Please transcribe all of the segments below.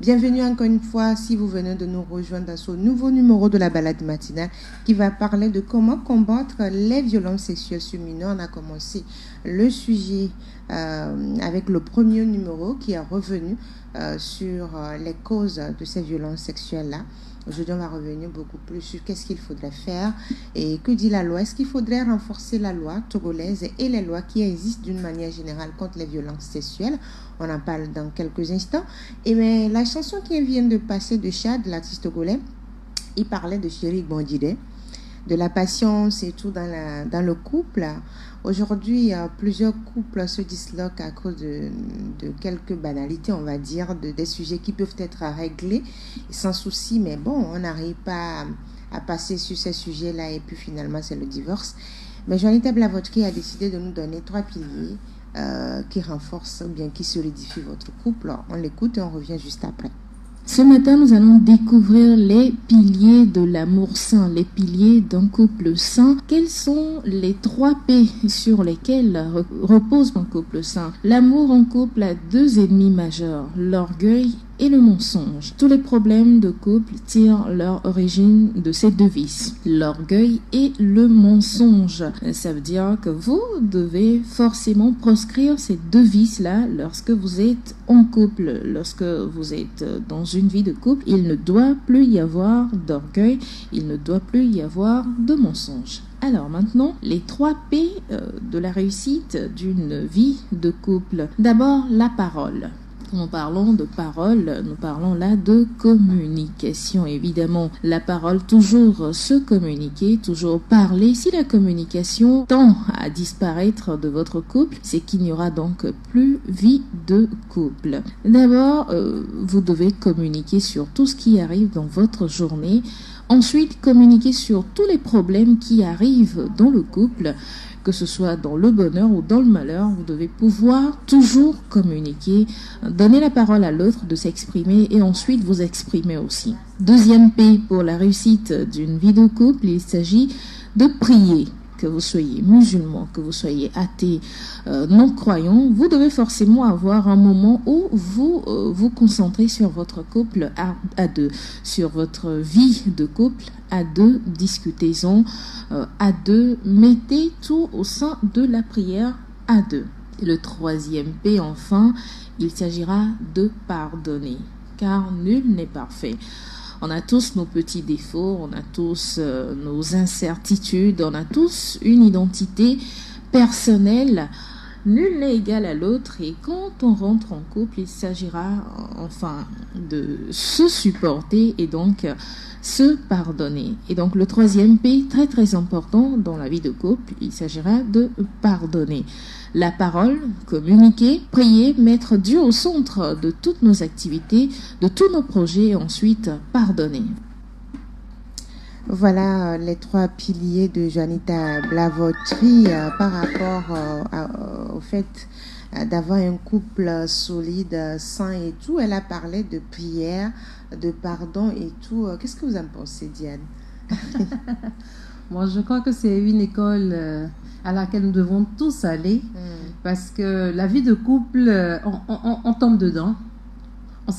Bienvenue encore une fois si vous venez de nous rejoindre dans ce nouveau numéro de la balade matinale qui va parler de comment combattre les violences sexuelles sur mineurs. On a commencé le sujet avec le premier numéro qui est revenu sur les causes de ces violences sexuelles-là. Aujourd'hui, on va revenir beaucoup plus sur qu'est-ce qu'il faudrait faire et que dit la loi. Est-ce qu'il faudrait renforcer la loi togolaise et les lois qui existent d'une manière générale contre les violences sexuelles? On en parle dans quelques instants. Et mais la chanson qui vient de passer de Chad, l'artiste togolais, il parlait de Chéri Bandidé, de la patience et tout dans le couple. Aujourd'hui, plusieurs couples se disloquent à cause de quelques banalités, on va dire, des sujets qui peuvent être réglés sans souci, mais bon, on n'arrive pas à passer sur ces sujets-là et puis finalement, c'est le divorce. Mais Juanita Blavatry a décidé de nous donner 3 piliers qui renforcent ou bien qui solidifient votre couple. Alors, on l'écoute et on revient juste après. Ce matin, nous allons découvrir les piliers de l'amour sain, les piliers d'un couple sain. Quels sont les 3 P sur lesquels repose un couple sain? L'amour en couple a 2 ennemis majeurs, l'orgueil et le mensonge. Tous les problèmes de couple tirent leur origine de ces 2 vices, l'orgueil et le mensonge. Ça veut dire que vous devez forcément proscrire ces 2 vices-là lorsque vous êtes en couple, lorsque vous êtes dans une vie de couple. Il ne doit plus y avoir d'orgueil, il ne doit plus y avoir de mensonge. Alors maintenant, les 3 P de la réussite d'une vie de couple. D'abord, la parole. Quand nous parlons de parole, nous parlons là de communication, évidemment. La parole, toujours se communiquer, toujours parler. Si la communication tend à disparaître de votre couple, c'est qu'il n'y aura donc plus vie de couple. D'abord, vous devez communiquer sur tout ce qui arrive dans votre journée. Ensuite, communiquer sur tous les problèmes qui arrivent dans le couple. Que ce soit dans le bonheur ou dans le malheur, vous devez pouvoir toujours communiquer, donner la parole à l'autre de s'exprimer et ensuite vous exprimer aussi. 2e P pour la réussite d'une vie de couple, il s'agit de prier. Que vous soyez musulman, que vous soyez athée, non-croyant, vous devez forcément avoir un moment où vous vous concentrez sur votre couple à 2, sur votre vie de couple à 2, discutez-en à 2, mettez tout au sein de la prière à 2. Et le 3e P, enfin, il s'agira de pardonner, car nul n'est parfait. On a tous nos petits défauts, on a tous nos incertitudes, on a tous une identité personnelle. Nul n'est égal à l'autre et quand on rentre en couple, il s'agira enfin de se supporter et donc se pardonner. Et donc le 3e P, très très important dans la vie de couple, il s'agira de pardonner. La parole, communiquer, prier, mettre Dieu au centre de toutes nos activités, de tous nos projets et ensuite pardonner. Voilà les 3 piliers de Juanita Blavatry par rapport au fait d'avoir un couple solide, sain et tout. Elle a parlé de prière, de pardon et tout. Qu'est-ce que vous en pensez, Diane? Moi, je crois que c'est une école à laquelle nous devons tous aller parce que la vie de couple, on tombe dedans. On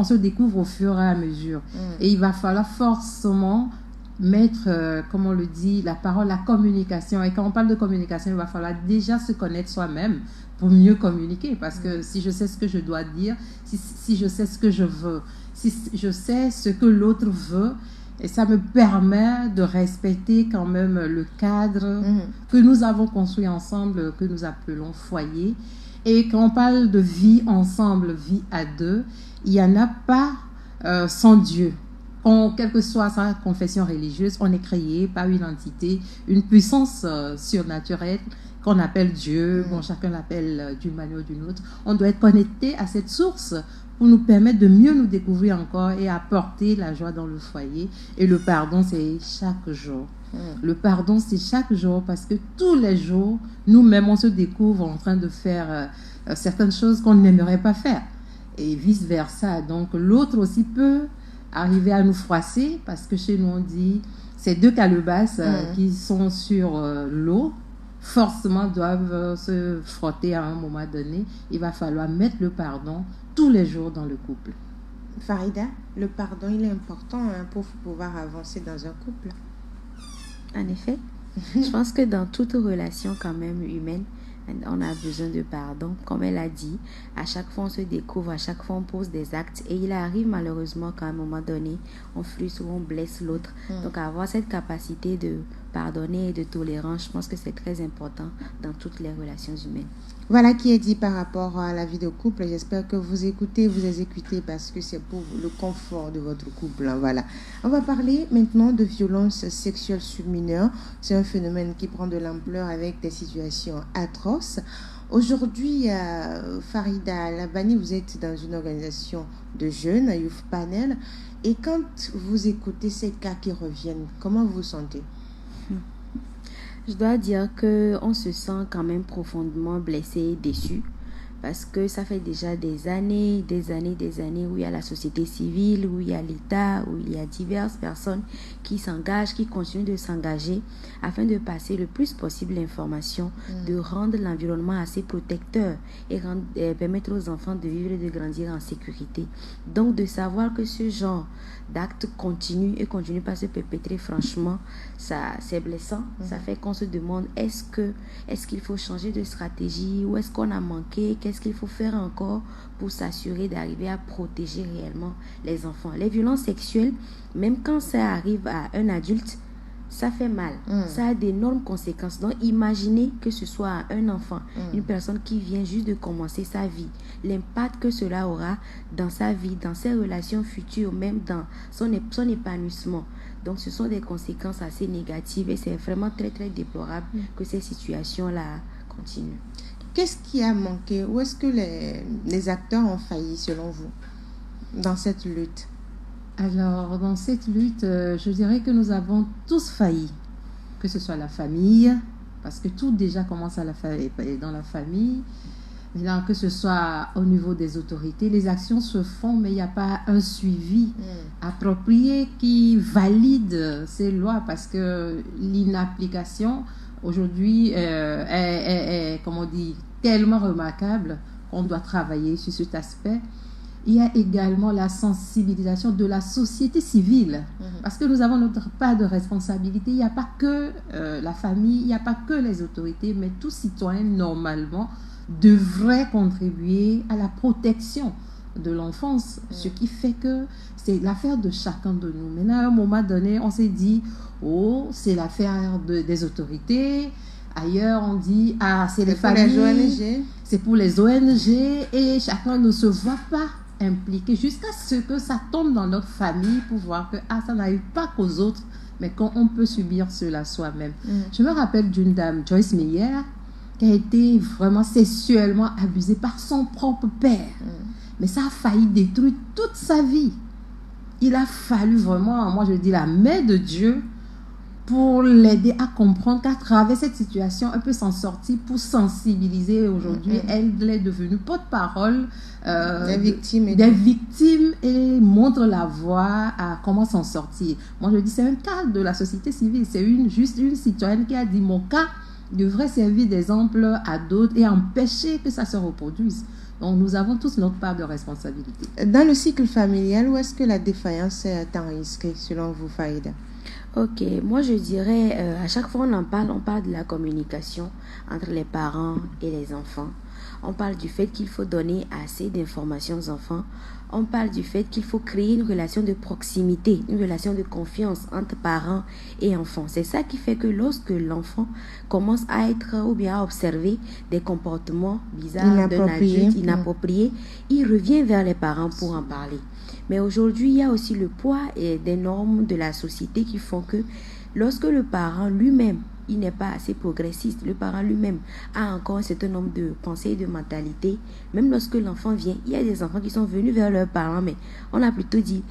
se découvre au fur et à mesure. Et il va falloir forcément mettre, comme on le dit, la parole, la communication. Et quand on parle de communication, il va falloir déjà se connaître soi-même pour mieux communiquer. Parce que si je sais ce que je dois dire, si je sais ce que je veux, si je sais ce que l'autre veut, et ça me permet de respecter quand même le cadre que nous avons construit ensemble, que nous appelons foyer. Et quand on parle de vie ensemble, vie à 2, il n'y en a pas sans Dieu. Quelle que soit sa confession religieuse, on est créé par une entité, une puissance surnaturelle qu'on appelle Dieu. Bon, chacun l'appelle d'une manière ou d'une autre. On doit être connecté à cette source pour nous permettre de mieux nous découvrir encore et apporter la joie dans le foyer. Et le pardon, c'est chaque jour. Le pardon, c'est chaque jour parce que tous les jours, nous-mêmes, on se découvre en train de faire certaines choses qu'on n'aimerait pas faire. Et vice-versa. Donc, l'autre aussi peut arriver à nous froisser parce que chez nous, on dit ces 2 calebasses qui sont sur l'eau forcément doivent se frotter à un moment donné. Il va falloir mettre le pardon tous les jours dans le couple. Farida, le pardon, il est important pour pouvoir avancer dans un couple. En effet, je pense que dans toute relation quand même humaine, on a besoin de pardon. Comme elle a dit, à chaque fois on se découvre, à chaque fois on pose des actes et il arrive malheureusement qu'à un moment donné, on frustre ou on blesse l'autre. Donc avoir cette capacité de pardonner et de tolérance, je pense que c'est très important dans toutes les relations humaines. Voilà qui est dit par rapport à la vie de couple. J'espère que vous écoutez, vous exécutez parce que c'est pour le confort de votre couple. Voilà. On va parler maintenant de violences sexuelles sur mineurs. C'est un phénomène qui prend de l'ampleur avec des situations atroces. Aujourd'hui, Farida Labani, vous êtes dans une organisation de jeunes, Youth Panel. Et quand vous écoutez ces cas qui reviennent, comment vous vous sentez ? Je dois dire qu'on se sent quand même profondément blessé et déçu parce que ça fait déjà des années où il y a la société civile, où il y a l'État, où il y a diverses personnes qui s'engagent, qui continuent de s'engager afin de passer le plus possible l'information, de rendre l'environnement assez protecteur et permettre aux enfants de vivre et de grandir en sécurité. Donc de savoir que ce genre d'actes continue pas à se perpétrer, franchement, ça c'est blessant. Ça fait qu'on se demande est-ce qu'il faut changer de stratégie ou est-ce qu'on a manqué, qu'est-ce qu'il faut faire encore pour s'assurer d'arriver à protéger réellement les enfants. Les violences sexuelles, même quand ça arrive à un adulte, ça fait mal. Ça a d'énormes conséquences. Donc imaginez que ce soit un enfant, une personne qui vient juste de commencer sa vie, l'impact que cela aura dans sa vie, dans ses relations futures, même dans son épanouissement. Donc ce sont des conséquences assez négatives et c'est vraiment très très déplorable que ces situations-là continuent. Qu'est-ce qui a manqué? Où est-ce que les acteurs ont failli selon vous dans cette lutte? Alors, dans cette lutte, je dirais que nous avons tous failli, que ce soit la famille, parce que tout déjà commence dans la famille, maintenant, que ce soit au niveau des autorités, les actions se font, mais il n'y a pas un suivi approprié qui valide ces lois, parce que l'inapplication aujourd'hui est, comme on dit, tellement remarquable qu'on doit travailler sur cet aspect. Il y a également la sensibilisation de la société civile, parce que nous avons notre part de responsabilité. Il n'y a pas que la famille, il n'y a pas que les autorités, mais tout citoyen, normalement, devrait contribuer à la protection de l'enfance, ce qui fait que c'est l'affaire de chacun de nous. Maintenant, à un moment donné, on s'est dit, c'est l'affaire des autorités. Ailleurs, on dit, c'est les familles, c'est pour les ONG, et chacun ne se voit pas impliqué jusqu'à ce que ça tombe dans notre famille pour voir que ça n'arrive pas qu'aux autres, mais qu'on peut subir cela soi-même. Je me rappelle d'une dame, Joyce Meyer, qui a été vraiment sexuellement abusée par son propre père. Mais ça a failli détruire toute sa vie. Il a fallu vraiment, moi je dis, la main de Dieu pour l'aider à comprendre qu'à travers cette situation, elle peut s'en sortir, pour sensibiliser. Aujourd'hui, elle est devenue porte-parole des victimes et montre la voie à comment s'en sortir. Moi, je dis, c'est un cas de la société civile. C'est juste une citoyenne qui a dit, mon cas devrait servir d'exemple à d'autres et empêcher que ça se reproduise. Donc, nous avons tous notre part de responsabilité. Dans le cycle familial, où est-ce que la défaillance est enregistrée, selon vous, Farida? Ok, moi je dirais, à chaque fois on parle de la communication entre les parents et les enfants. On parle du fait qu'il faut donner assez d'informations aux enfants. On parle du fait qu'il faut créer une relation de proximité, une relation de confiance entre parents et enfants. C'est ça qui fait que lorsque l'enfant commence à être ou bien à observer des comportements bizarres d'un adulte inapproprié, il revient vers les parents pour en parler. Mais aujourd'hui, il y a aussi le poids et des normes de la société qui font que lorsque le parent lui-même, il n'est pas assez progressiste, le parent lui-même a encore un certain nombre de pensées et de mentalités, même lorsque l'enfant vient, il y a des enfants qui sont venus vers leurs parents, mais on a plutôt dit,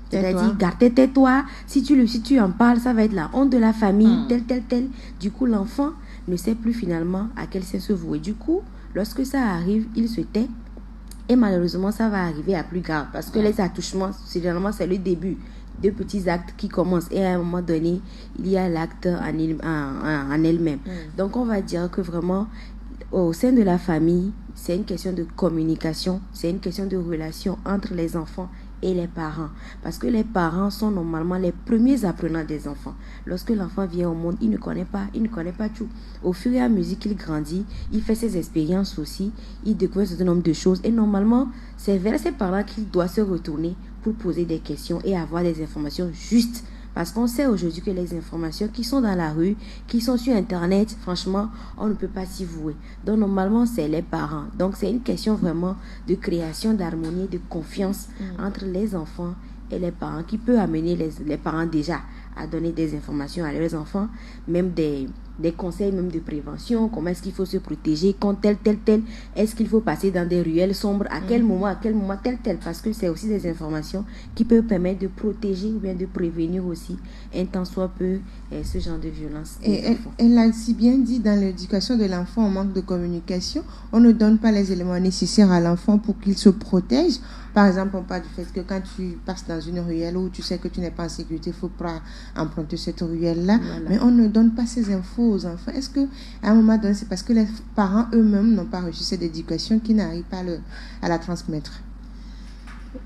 c'est-à-dire, tais-toi, si tu en parles, ça va être la honte de la famille, tel. Du coup, l'enfant ne sait plus finalement à quel sens se vouer. Du coup, lorsque ça arrive, il se tait. Et malheureusement, ça va arriver à plus grave parce que les attouchements, généralement, c'est le début de petits actes qui commencent. Et à un moment donné, il y a l'acte en elle-même. Donc, on va dire que vraiment, au sein de la famille, c'est une question de communication, c'est une question de relation entre les enfants et les parents. Parce que les parents sont normalement les premiers apprenants des enfants. Lorsque l'enfant vient au monde, il ne connaît pas tout. Au fur et à mesure qu'il grandit, il fait ses expériences aussi, il découvre un certain nombre de choses. Et normalement, c'est vers ses parents qu'il doit se retourner pour poser des questions et avoir des informations justes. Parce qu'on sait aujourd'hui que les informations qui sont dans la rue, qui sont sur Internet, franchement, on ne peut pas s'y vouer. Donc, normalement, c'est les parents. Donc, c'est une question vraiment de création d'harmonie, de confiance entre les enfants et les parents qui peut amener les parents déjà à donner des informations à leurs enfants, même des conseils même de prévention, comment est-ce qu'il faut se protéger, quand tel, est-ce qu'il faut passer dans des ruelles sombres, à quel moment, tel, parce que c'est aussi des informations qui peuvent permettre de protéger ou bien de prévenir aussi un tant soit peu ce genre de violence. Et elle a si bien dit, dans l'éducation de l'enfant, on manque de communication, on ne donne pas les éléments nécessaires à l'enfant pour qu'il se protège. Par exemple, on parle du fait que quand tu passes dans une ruelle où tu sais que tu n'es pas en sécurité, il ne faut pas emprunter cette ruelle-là. Voilà. Mais on ne donne pas ces infos aux enfants. Est-ce qu'à un moment donné, c'est parce que les parents eux-mêmes n'ont pas reçu cette éducation qu'ils n'arrivent pas à la transmettre?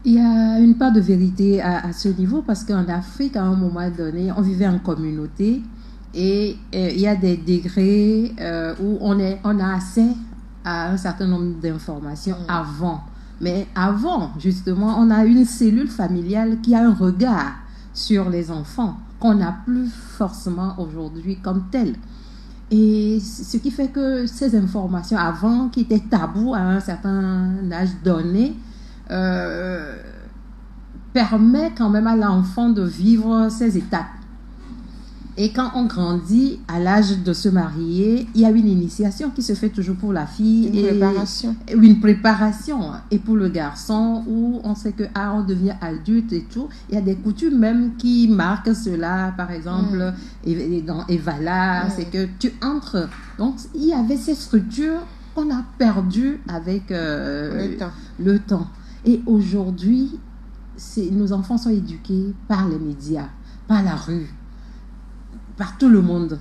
Il y a une part de vérité à ce niveau, parce qu'en Afrique, à un moment donné, on vivait en communauté et il y a des degrés où on a accès à un certain nombre d'informations avant. Mais avant, justement, on a une cellule familiale qui a un regard sur les enfants qu'on n'a plus forcément aujourd'hui comme telle. Et ce qui fait que ces informations avant, qui étaient tabous à un certain âge donné, permet quand même à l'enfant de vivre ces étapes. Et quand on grandit, à l'âge de se marier, il y a une initiation qui se fait toujours pour la fille. Une préparation. Et pour le garçon, où on sait que on devient adulte et tout. Il y a des coutumes même qui marquent cela. Par exemple, dans Evala, c'est que tu entres. Donc, il y avait ces structures qu'on a perdues avec le temps. Et aujourd'hui, nos enfants sont éduqués par les médias, par la rue, par tout le monde.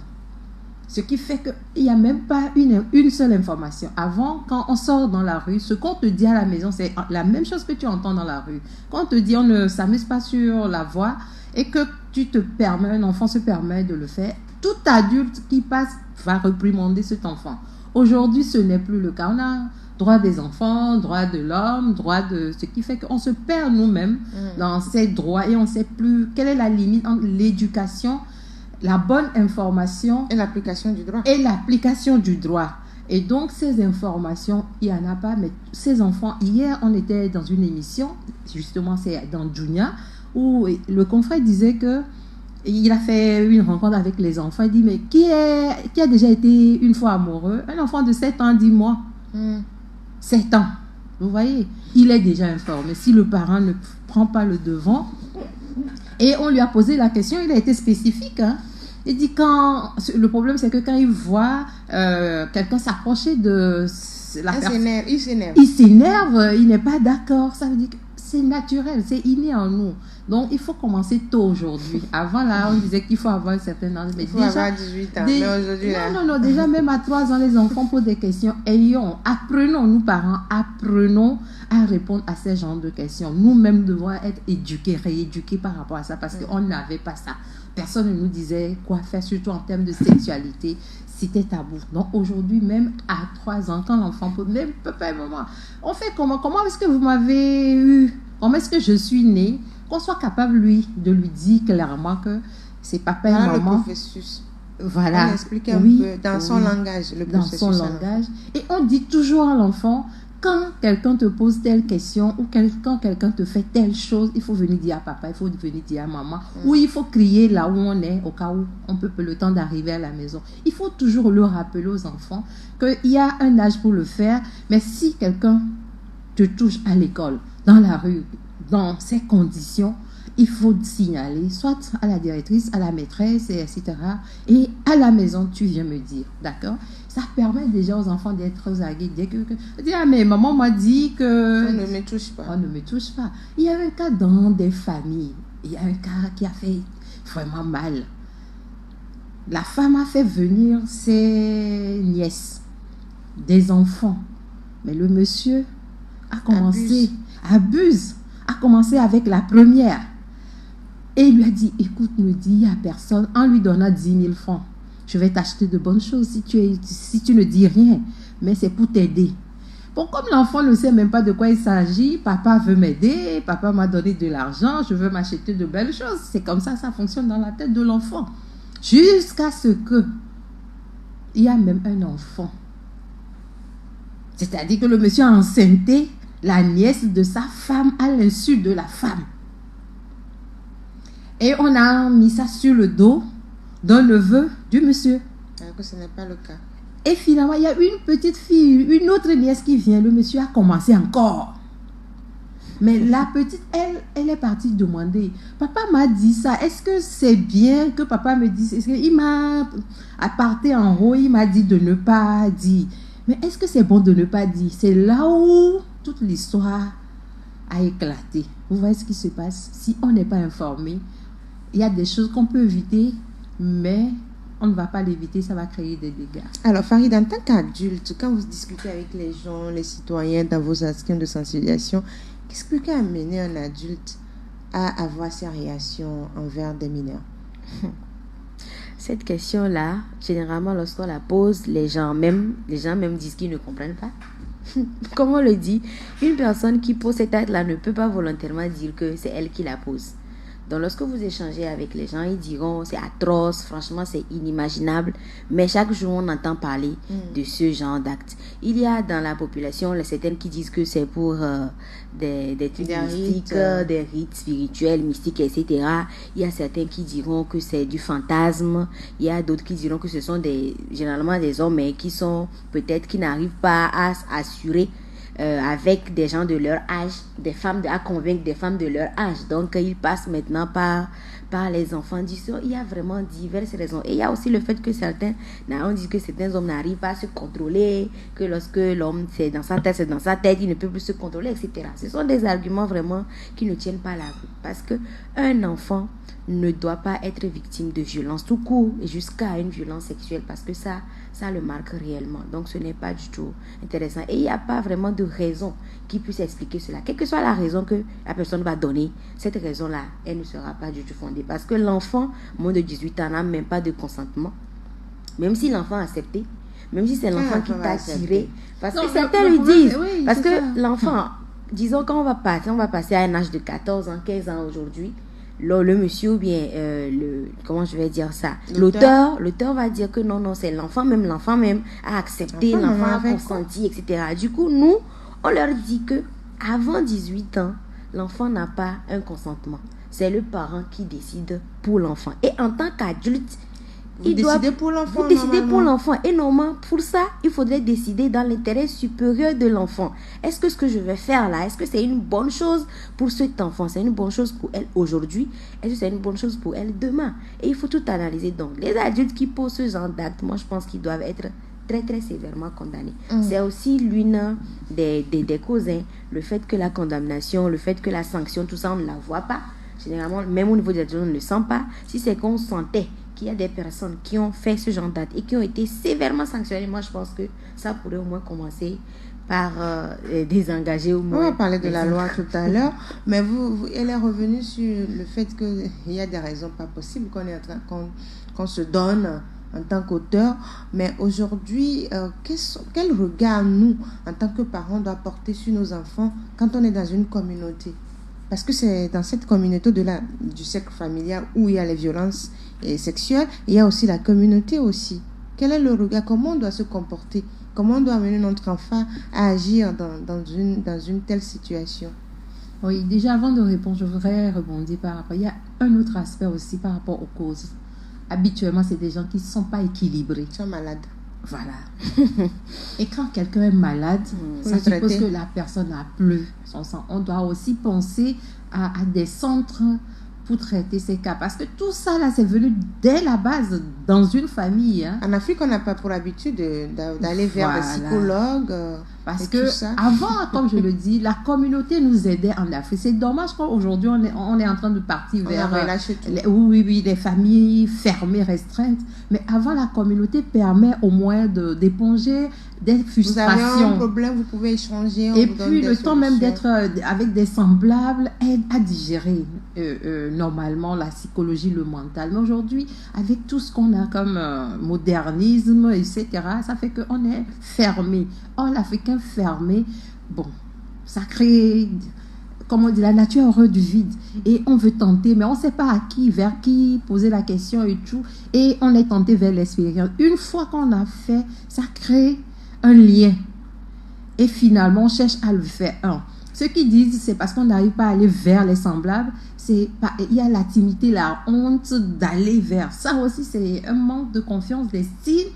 Ce qui fait qu'il n'y a même pas une seule information. Avant, quand on sort dans la rue, ce qu'on te dit à la maison, c'est la même chose que tu entends dans la rue. Quand on te dit on ne s'amuse pas sur la voie et que un enfant se permet de le faire, tout adulte qui passe va réprimander cet enfant. Aujourd'hui, ce n'est plus le cas. On a droit des enfants, droit de l'homme, ce qui fait qu'on se perd nous-mêmes dans ces droits et on ne sait plus quelle est la limite entre l'éducation, la bonne information et l'application du droit. Et donc, ces informations, il n'y en a pas. Mais ces enfants, hier, on était dans une émission, justement, c'est dans Junior, où le confrère disait que il a fait une rencontre avec les enfants. Il dit, mais qui a déjà été une fois amoureux? Un enfant de 7 ans, 10 mois. 7 ans. Vous voyez, il est déjà informé. Si le parent ne prend pas le devant, et on lui a posé la question, il a été spécifique. Il dit le problème, c'est que quand il voit quelqu'un s'approcher de la personne, il s'énerve, il n'est pas d'accord. Ça veut dire que c'est naturel, c'est inné en nous. Donc, il faut commencer tôt aujourd'hui. Avant, là, on disait qu'il faut avoir un certain âge. Il faut avoir 18 ans. Mais aujourd'hui, non, déjà, même à 3 ans, les enfants posent des questions. Apprenons, nous parents, apprenons à répondre à ces genres de questions. Nous-mêmes devons être éduqués, rééduqués par rapport à ça, parce qu'on n'avait pas ça. Personne ne nous disait quoi faire, surtout en termes de sexualité. C'était tabou. Donc, aujourd'hui, même à 3 ans, quand l'enfant peut, même papa et maman, on fait comment est-ce que vous m'avez eu? Comment est-ce que je suis née? Qu'on soit capable, de lui dire clairement que c'est papa et maman. Le processus. Voilà. On explique un peu dans son langage, le processus. Dans son langage. Et on dit toujours à l'enfant, quand quelqu'un te pose telle question ou quand quelqu'un te fait telle chose, il faut venir dire à papa, il faut venir dire à maman. Ou il faut crier là où on est, au cas où on peut le temps d'arriver à la maison. Il faut toujours le rappeler aux enfants qu'il y a un âge pour le faire. Mais si quelqu'un te touche à l'école, dans la rue, dans ces conditions, il faut signaler, soit à la directrice, à la maîtresse, etc. Et à la maison, tu viens me dire, d'accord? Ça permet déjà aux enfants d'être zagués. Mais maman m'a dit que... On ne me touche pas. On ne me touche pas. Il y a un cas dans des familles. Il y a un cas qui a fait vraiment mal. La femme a fait venir ses nièces, des enfants, Mais le monsieur a commencé, a commencé avec la première. Et il lui a dit, écoute, ne dis à personne, en lui donnant 10 000 francs, je vais t'acheter de bonnes choses si tu ne dis rien, mais c'est pour t'aider. Bon, comme l'enfant ne sait même pas de quoi il s'agit, papa veut m'aider, papa m'a donné de l'argent, je veux m'acheter de belles choses. C'est comme ça fonctionne dans la tête de l'enfant. Jusqu'à ce que il y a même un enfant. C'est-à-dire que le monsieur a enceinté la nièce de sa femme à l'insu de la femme. Et on a mis ça sur le dos d'un neveu du monsieur. Alors que ce n'est pas le cas. Et finalement, il y a une petite fille, une autre nièce qui vient. Le monsieur a commencé encore. Mais la petite, elle est partie demander. Papa m'a dit ça. Est-ce que c'est bien que papa me dise? Est-ce qu'il m'a apporté en haut, il m'a dit de ne pas dire. Mais est-ce que c'est bon de ne pas dire? C'est là où toute l'histoire a éclaté. Vous voyez ce qui se passe? Si on n'est pas informé, il y a des choses qu'on peut éviter, mais on ne va pas l'éviter, ça va créer des dégâts. Alors, Farid, en tant qu'adulte, quand vous discutez avec les gens, les citoyens dans vos actions de sensibilisation, qu'est-ce qui peut amener un adulte à avoir ces réactions envers des mineurs? Cette question-là, généralement, lorsqu'on la pose, les gens même disent qu'ils ne comprennent pas. Comme on le dit, une personne qui pose cette acte-là ne peut pas volontairement dire que c'est elle qui la pose. Donc, lorsque vous échangez avec les gens, ils diront c'est atroce, franchement, c'est inimaginable. Mais chaque jour, on entend parler de ce genre d'actes. Il y a dans la population certaines qui disent que c'est pour des trucs mystiques, des rites spirituels, mystiques, etc. Il y a certains qui diront que c'est du fantasme. Il y a d'autres qui diront que ce sont généralement des hommes mais qui sont peut-être qui n'arrivent pas à assurer avec des gens de leur âge, à convaincre des femmes de leur âge. Donc, ils passent maintenant par les enfants. Il y a vraiment diverses raisons. Et il y a aussi le fait que on dit que certains hommes n'arrivent pas à se contrôler, que lorsque l'homme, c'est dans sa tête, il ne peut plus se contrôler, etc. Ce sont des arguments vraiment qui ne tiennent pas la route. Parce qu'un enfant ne doit pas être victime de violence tout court et jusqu'à une violence sexuelle parce que ça le marque réellement. Donc, ce n'est pas du tout intéressant. Et il n'y a pas vraiment de raison qui puisse expliquer cela. Quelle que soit la raison que la personne va donner, cette raison-là, elle ne sera pas du tout fondée. Parce que l'enfant, moins de 18 ans, n'a même pas de consentement. Même si l'enfant a accepté, même si c'est l'enfant qui t'a attiré. Parce que certains lui disent, parce que l'enfant, disons qu'on va passer à un âge de 14 ans, 15 ans aujourd'hui, le monsieur ou bien comment je vais dire ça, l'auteur va dire que non, c'est l'enfant même a accepté, l'enfant a consenti, etc. Du coup, nous, on leur dit que avant 18 ans, l'enfant n'a pas un consentement. C'est le parent qui décide pour l'enfant. Et en tant qu'adulte, vous décidez pour l'enfant. Et normalement, pour ça, il faudrait décider dans l'intérêt supérieur de l'enfant. Est-ce que ce que je vais faire là, est-ce que c'est une bonne chose pour cet enfant? C'est une bonne chose pour elle aujourd'hui? Est-ce que c'est une bonne chose pour elle demain? Et il faut tout analyser. Donc, les adultes qui posent ce genre d'actes, moi, je pense qu'ils doivent être très, très sévèrement condamnés. C'est aussi l'une des causes. Le fait que la condamnation, le fait que la sanction, tout ça, on ne la voit pas. Généralement, même au niveau des adultes, on ne le sent pas. Si c'est qu'on sentait qu'il y a des personnes qui ont fait ce genre d'actes et qui ont été sévèrement sanctionnées, moi je pense que ça pourrait au moins commencer par désengager au moins. On va parler de la loi tout à l'heure, mais elle est revenue sur le fait qu'il y a des raisons pas possibles qu'on se donne en tant qu'auteur. Mais aujourd'hui, quel regard nous, en tant que parents, doit porter sur nos enfants quand on est dans une communauté? Parce que c'est dans cette communauté du cercle familial où il y a les violences sexuelles, il y a aussi la communauté aussi. Quel est le regard? Comment on doit se comporter? Comment on doit amener notre enfant à agir dans une telle situation? Oui, déjà avant de répondre, je voudrais rebondir par rapport. Il y a un autre aspect aussi par rapport aux causes. Habituellement, c'est des gens qui ne sont pas équilibrés. Ils sont malades. Voilà. Et quand quelqu'un est malade, ça suppose que la personne n'a plus son sang. On doit aussi penser à des centres pour traiter ces cas. Parce que tout ça, là, c'est venu dès la base dans une famille. En Afrique, on n'a pas pour habitude d'aller vers des psychologues. Parce Et que tout ça. avant, comme je le dis, la communauté nous aidait en Afrique. C'est dommage qu'aujourd'hui, on est en train de partir On a vers relâché tout. les familles fermées, restreintes. Mais avant, la communauté permet au moins d'éponger des Vous avez un frustrations. problème, vous pouvez échanger. On Et vous donne puis, des le temps même solutions. d'être avec des semblables aide à digérer normalement la psychologie, le mental. Mais aujourd'hui, avec tout ce qu'on a comme modernisme, etc., ça fait qu'on est fermé. Or, l'Africain fermé, bon, ça crée, comme on dit, la nature horreur du vide. Et on veut tenter, mais on ne sait pas à qui, vers qui poser la question et tout. Et on est tenté vers l'expérience. Une fois qu'on a fait, ça crée un lien. Et finalement, on cherche à le faire. Ceux qui disent c'est parce qu'on n'arrive pas à aller vers les semblables, il y a la timidité, la honte d'aller vers. Ça aussi, c'est un manque de confiance, d'estime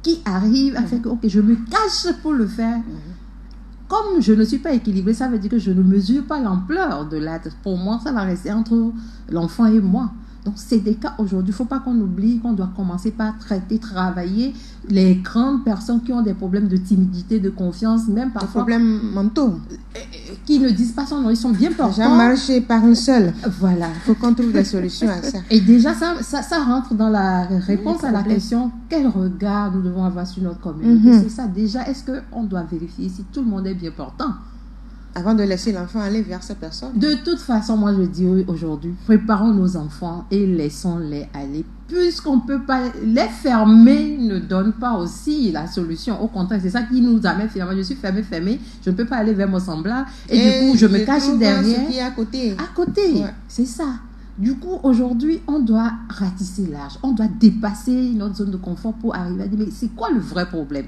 qui arrive à faire que, ok, je me cache pour le faire. Comme je ne suis pas équilibrée, ça veut dire que je ne mesure pas l'ampleur de l'acte. Pour moi, ça va rester entre l'enfant et moi. Donc, c'est des cas aujourd'hui. Il ne faut pas qu'on oublie qu'on doit commencer par traiter, travailler les grandes personnes qui ont des problèmes de timidité, de confiance, même Des parfois problèmes mentaux. qui ne disent pas son nom. Ils sont bien portants. Déjà marcher par un seul. Voilà. Il faut qu'on trouve des solutions à ça. Et déjà, ça rentre dans la réponse à la problème. question quel regard nous devons avoir sur notre communauté. Mhm. C'est ça. Déjà, est-ce qu'on doit vérifier si tout le monde est bien portant? Avant de laisser l'enfant aller vers cette personne. De toute façon, moi je dis aujourd'hui, préparons nos enfants et laissons-les aller. Puisqu'on ne peut pas les fermer, ne donne pas aussi la solution. Au contraire, c'est ça qui nous amène finalement. Je suis fermée, je ne peux pas aller vers mon semblable. Et du coup, je me cache trouve derrière. Ce qui est à côté. À côté, Ouais. c'est ça. Du coup, aujourd'hui, on doit ratisser large. On doit dépasser notre zone de confort pour arriver à dire, mais c'est quoi le vrai problème?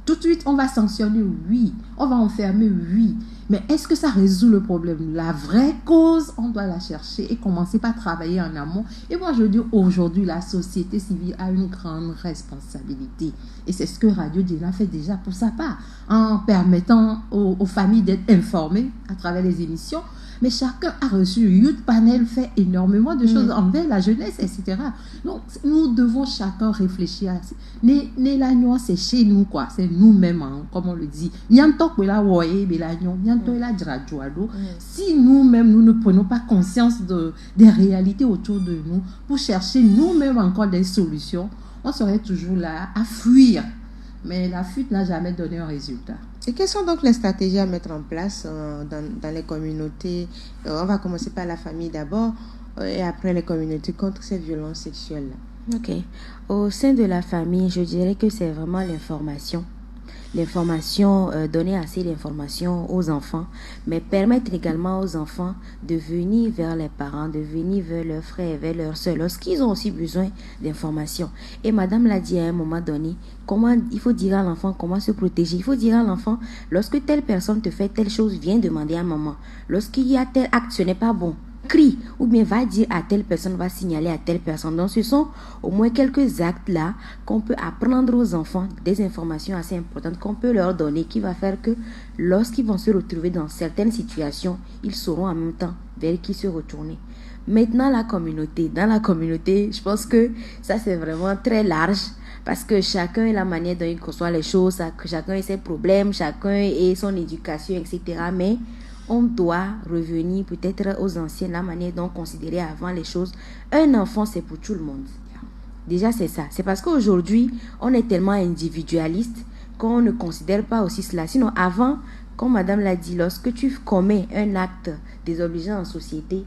Tout de suite, on va sanctionner, oui. On va enfermer, oui. Mais est-ce que ça résout le problème? La vraie cause, on doit la chercher et commencer par travailler en amont. Et moi, je dis aujourd'hui, la société civile a une grande responsabilité. Et c'est ce que Radio Dina fait déjà pour sa part, en permettant aux familles d'être informées à travers les émissions. Mais chacun a reçu. Youth Panel fait énormément de choses envers la jeunesse, etc. Donc, nous devons chacun réfléchir à ça. L'agneau, c'est chez nous, quoi. C'est nous-mêmes, hein, comme on le dit. Si nous-mêmes, nous ne prenons pas conscience des réalités autour de nous pour chercher nous-mêmes encore des solutions, on serait toujours là à fuir. Mais la fuite n'a jamais donné un résultat. Et quelles sont donc les stratégies à mettre en place dans les communautés? On va commencer par la famille d'abord et après les communautés contre ces violences sexuelles-là. Ok. Au sein de la famille, je dirais que c'est vraiment l'information. L'information, donner assez d'informations aux enfants, mais permettre également aux enfants de venir vers les parents, de venir vers leurs frères, vers leurs soeurs, lorsqu'ils ont aussi besoin d'informations. Et madame l'a dit à un moment donné, comment il faut dire à l'enfant comment se protéger. Il faut dire à l'enfant, lorsque telle personne te fait telle chose, viens demander à maman. Lorsqu'il y a tel acte, ce n'est pas bon. Crie, ou bien va dire à telle personne, va signaler à telle personne. Donc ce sont au moins quelques actes là qu'on peut apprendre aux enfants, des informations assez importantes qu'on peut leur donner, qui va faire que lorsqu'ils vont se retrouver dans certaines situations, ils sauront en même temps vers qui se retourner. Maintenant la communauté, dans la communauté, je pense que ça c'est vraiment très large, parce que chacun a la manière dont il conçoit les choses, chacun a ses problèmes, chacun a son éducation, etc. Mais on doit revenir peut-être aux anciens, la manière dont on considérait avant les choses. Un enfant, c'est pour tout le monde. Déjà, c'est ça. C'est parce qu'aujourd'hui, on est tellement individualiste qu'on ne considère pas aussi cela. Sinon, avant, comme madame l'a dit, lorsque tu commets un acte désobligeant en société,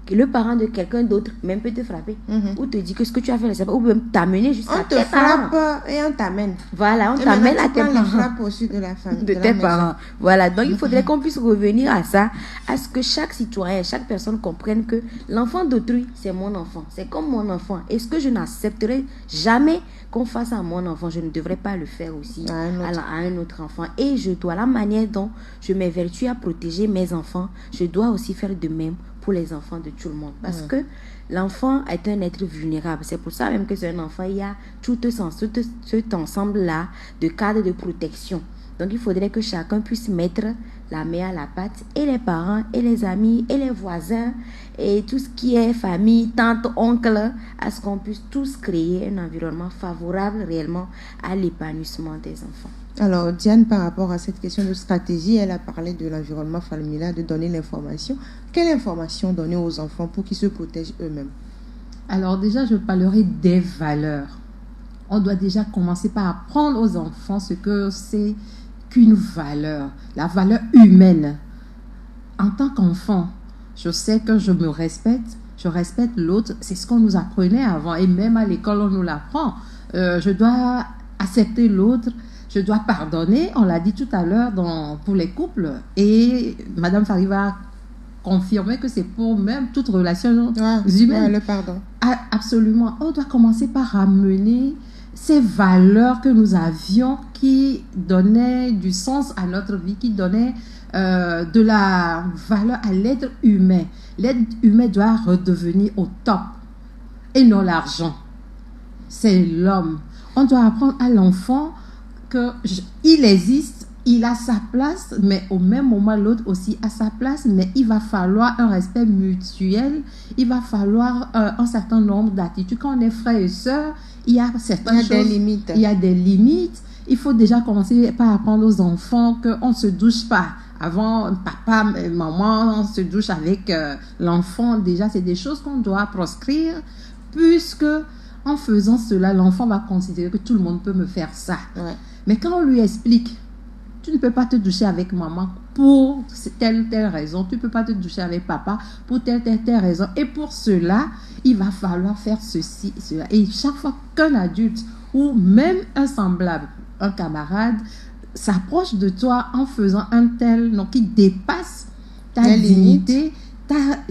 que le parent de quelqu'un d'autre même peut te frapper ou te dit que ce que tu as fait, c'est pas, ou même t'amener jusqu'à On te tes parents. frappe et on t'amène. Voilà, on Et t'amène maintenant, à tu tes prends les parents. frappes aussi de la famille. De la tes maison. parents. Voilà, donc il faudrait qu'on puisse revenir à ça, à ce que chaque citoyen, chaque personne comprenne que l'enfant d'autrui, c'est mon enfant, c'est comme mon enfant. Et ce que je n'accepterai jamais qu'on fasse à mon enfant, je ne devrais pas le faire aussi à un autre enfant. Et je dois, la manière dont je m'évertue à protéger mes enfants, je dois aussi faire de même pour les enfants de tout le monde. Parce que l'enfant est un être vulnérable. C'est pour ça même que c'est un enfant, il y a tout cet ensemble-là de cadres de protection. Donc, il faudrait que chacun puisse mettre la main à la pâte, et les parents, et les amis, et les voisins, et tout ce qui est famille, tante, oncle, à ce qu'on puisse tous créer un environnement favorable réellement à l'épanouissement des enfants. Alors, Diane, par rapport à cette question de stratégie, elle a parlé de l'environnement familial, de donner l'information. Quelle information donner aux enfants pour qu'ils se protègent eux-mêmes? Alors déjà, je parlerai des valeurs. On doit déjà commencer par apprendre aux enfants ce que c'est qu'une valeur, la valeur humaine. En tant qu'enfant, je sais que je me respecte, je respecte l'autre. C'est ce qu'on nous apprenait avant, et même à l'école, on nous l'apprend. Je dois accepter l'autre, je dois pardonner. On l'a dit tout à l'heure pour les couples. Et Madame Fari va confirmer que c'est pour même toute relation humaine. Le pardon. Absolument. On doit commencer par ramener ces valeurs que nous avions qui donnaient du sens à notre vie, qui donnaient de la valeur à l'être humain. L'être humain doit redevenir au top et non l'argent. C'est l'homme. On doit apprendre à l'enfant qu'il existe, il a sa place, mais au même moment, l'autre aussi a sa place, mais il va falloir un respect mutuel, il va falloir un certain nombre d'attitudes. Quand on est frères et sœurs, il y a certaines choses, des limites. Il y a des limites. Il faut déjà commencer par apprendre aux enfants qu'on ne se douche pas. Avant, papa et maman, on se douche avec l'enfant. Déjà, c'est des choses qu'on doit proscrire, puisque en faisant cela, l'enfant va considérer que tout le monde peut me faire ça. Ouais. Mais quand on lui explique, tu ne peux pas te doucher avec maman pour telle raison, tu ne peux pas te doucher avec papa pour telle raison. Et pour cela, il va falloir faire ceci, cela. Et chaque fois qu'un adulte ou même un semblable, un camarade, s'approche de toi en faisant un tel, donc qui dépasse ta dignité,